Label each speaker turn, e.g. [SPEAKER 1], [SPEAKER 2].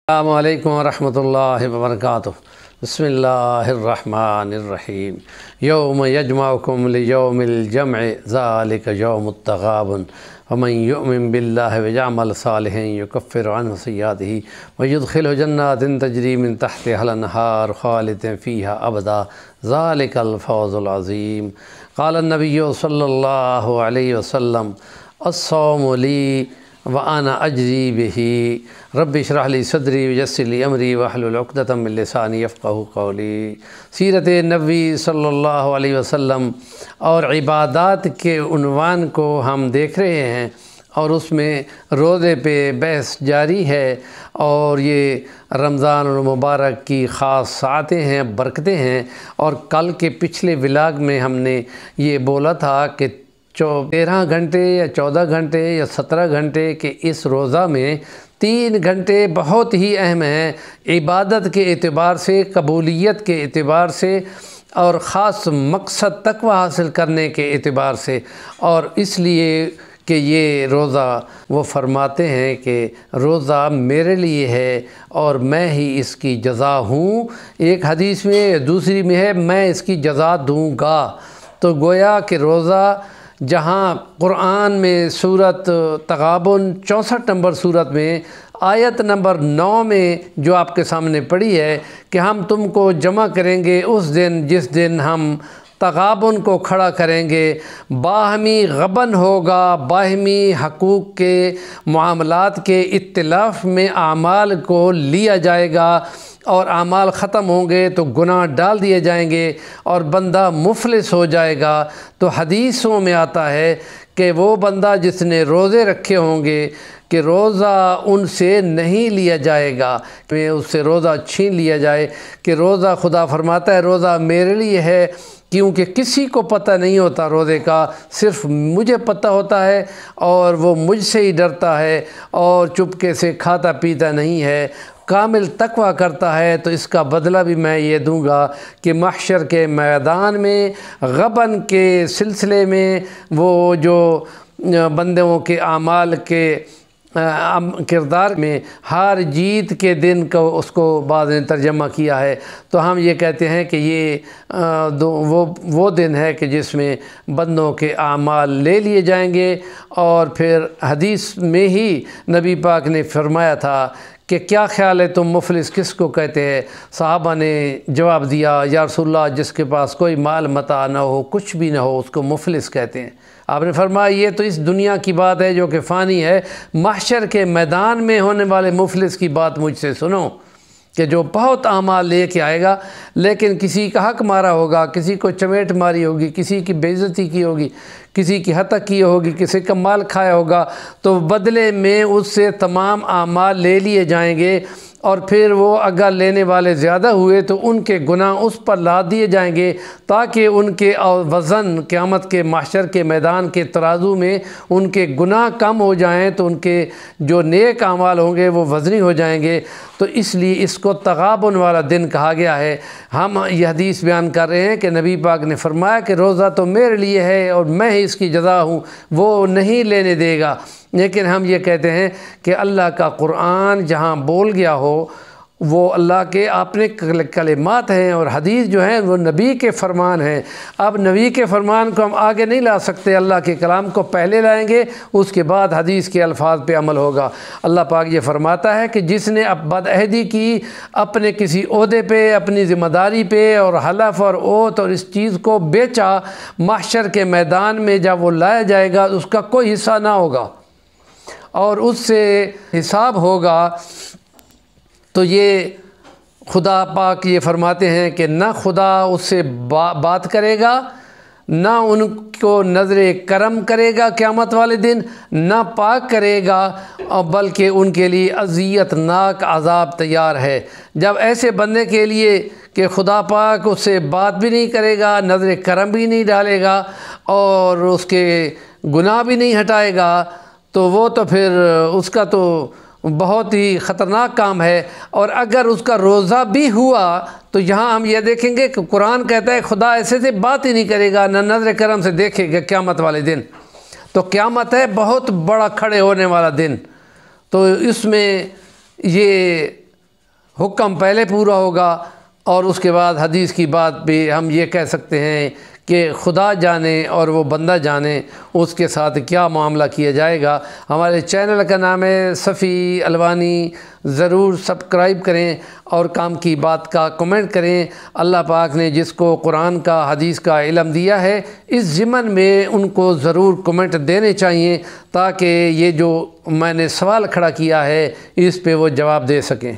[SPEAKER 1] السلام علیکم ورحمۃ اللہ وبرکاتہ۔ بسم اللہ الرحمن الرحیم۔ یوم یجمعکم لیوم الجمع ذالک یوم التغابن ومن یؤمن باللہ ویعمل صالحا یکفر عنہ سیئاتہ ویدخلہ جنات تجری من تحتہا الانہار خالدین فیہا ابدا ذالک الفوز العظیم۔ قال النبی صلی اللہ علیہ وسلم الصوم لی وَأَنَا أَجْزِي بِهِ رب اشرح لی صدری ویسر لی امری واحلل عقدۃ من لسانی یفقہوا قولی۔ سیرت نبی صلی اللہ علیہ وسلم اور عبادات کے عنوان کو ہم دیکھ رہے ہیں، اور اس میں روزے پہ بحث جاری ہے، اور یہ رمضان المبارک کی خاص ساعتیں ہیں، برکتیں ہیں۔ اور کل کے پچھلے ولاگ میں ہم نے یہ بولا تھا کہ 13 گھنٹے یا 14 گھنٹے یا 17 گھنٹے کے اس روزہ میں 3 گھنٹے بہت ہی اہم ہیں، عبادت کے اعتبار سے، قبولیت کے اعتبار سے، اور خاص مقصد تقوی حاصل کرنے کے اعتبار سے۔ اور اس لیے کہ یہ روزہ وہ فرماتے ہیں کہ روزہ میرے لیے ہے اور میں ہی اس کی جزا ہوں۔ ایک حدیث میں، دوسری میں ہے میں اس کی جزا دوں گا۔ تو گویا کہ روزہ جہاں قرآن میں سورت تغابن 64 نمبر سورت میں آیت نمبر 9 میں جو آپ کے سامنے پڑھی ہے کہ ہم تم کو جمع کریں گے اس دن جس دن ہم تغابن کو کھڑا کریں گے، باہمی غبن ہوگا، باہمی حقوق کے معاملات کے اختلاف میں اعمال کو لیا جائے گا، اور اعمال ختم ہوں گے تو گناہ ڈال دیے جائیں گے اور بندہ مفلس ہو جائے گا۔ تو حدیثوں میں آتا ہے کہ وہ بندہ جس نے روزے رکھے ہوں گے کہ روزہ ان سے نہیں لیا جائے گا، کہ اس سے روزہ چھین لیا جائے، کہ روزہ خدا فرماتا ہے روزہ میرے لیے ہے، کیونکہ کسی کو پتہ نہیں ہوتا روزے کا، صرف مجھے پتہ ہوتا ہے، اور وہ مجھ سے ہی ڈرتا ہے اور چپکے سے کھاتا پیتا نہیں ہے، کامل تقوی کرتا ہے، تو اس کا بدلہ بھی میں یہ دوں گا کہ محشر کے میدان میں غبن کے سلسلے میں وہ جو بندوں کے اعمال کے کردار میں ہار جیت کے دن کو اس کو بعض نے ترجمہ کیا ہے، تو ہم یہ کہتے ہیں کہ یہ وہ دن ہے کہ جس میں بندوں کے اعمال لے لیے جائیں گے۔ اور پھر حدیث میں ہی نبی پاک نے فرمایا تھا کہ کیا خیال ہے تم مفلس کس کو کہتے ہیں؟ صحابہ نے جواب دیا یا رسول اللہ جس کے پاس کوئی مال متاع نہ ہو، کچھ بھی نہ ہو، اس کو مفلس کہتے ہیں۔ آپ نے فرمایا یہ تو اس دنیا کی بات ہے جو کہ فانی ہے، محشر کے میدان میں ہونے والے مفلس کی بات مجھ سے سنو، کہ جو بہت اعمال لے کے آئے گا لیکن کسی کا حق مارا ہوگا، کسی کو چمیٹ ماری ہوگی، کسی کی بے عزتی کی ہوگی، کسی کی ہتک کی ہوگی، کسی کا مال کھایا ہوگا، تو بدلے میں اس سے تمام اعمال لے لیے جائیں گے، اور پھر وہ اگر لینے والے زیادہ ہوئے تو ان کے گناہ اس پر لاد دیے جائیں گے، تاکہ ان کے وزن قیامت کے محشر کے میدان کے ترازو میں ان کے گناہ کم ہو جائیں، تو ان کے جو نیک اعمال ہوں گے وہ وزنی ہو جائیں گے۔ تو اس لیے اس کو تغابن والا دن کہا گیا ہے۔ ہم یہ حدیث بیان کر رہے ہیں کہ نبی پاک نے فرمایا کہ روزہ تو میرے لیے ہے اور میں ہی اس کی جزا ہوں، وہ نہیں لینے دے گا۔ لیکن ہم یہ کہتے ہیں کہ اللہ کا قرآن جہاں بول گیا ہو وہ اللہ کے اپنے کلمات ہیں، اور حدیث جو ہیں وہ نبی کے فرمان ہیں۔ اب نبی کے فرمان کو ہم آگے نہیں لا سکتے، اللہ کے کلام کو پہلے لائیں گے، اس کے بعد حدیث کے الفاظ پہ عمل ہوگا۔ اللہ پاک یہ فرماتا ہے کہ جس نے بدعہدی کی اپنے کسی عہدے پہ، اپنی ذمہ داری پہ، اور حلف اور اوت اور اس چیز کو بیچا، محشر کے میدان میں جب وہ لایا جائے گا اس کا کوئی حصہ نہ ہوگا اور اس سے حساب ہوگا۔ تو یہ خدا پاک یہ فرماتے ہیں کہ نہ خدا اس سے بات کرے گا، نہ ان کو نظر کرم کرے گا قیامت والے دن، نہ پاک کرے گا، بلکہ ان کے لیے اذیت ناک عذاب تیار ہے۔ جب ایسے بندے کے لیے کہ خدا پاک اس سے بات بھی نہیں کرے گا، نظر کرم بھی نہیں ڈالے گا، اور اس کے گناہ بھی نہیں ہٹائے گا، تو وہ تو پھر اس کا تو بہت ہی خطرناک کام ہے۔ اور اگر اس کا روزہ بھی ہوا تو یہاں ہم یہ دیکھیں گے کہ قرآن کہتا ہے خدا ایسے سے بات ہی نہیں کرے گا، نہ نظر کرم سے دیکھے گا قیامت والے دن۔ تو قیامت ہے بہت بڑا کھڑے ہونے والا دن، تو اس میں یہ حکم پہلے پورا ہوگا، اور اس کے بعد حدیث کی بات بھی ہم یہ کہہ سکتے ہیں کہ خدا جانے اور وہ بندہ جانے اس کے ساتھ کیا معاملہ کیا جائے گا۔ ہمارے چینل کا نام ہے صفی الوانی، ضرور سبسکرائب کریں اور کام کی بات کا کمنٹ کریں۔ اللہ پاک نے جس کو قرآن کا حدیث کا علم دیا ہے اس ضمن میں ان کو ضرور کمنٹ دینے چاہیے، تاکہ یہ جو میں نے سوال کھڑا کیا ہے اس پہ وہ جواب دے سکیں۔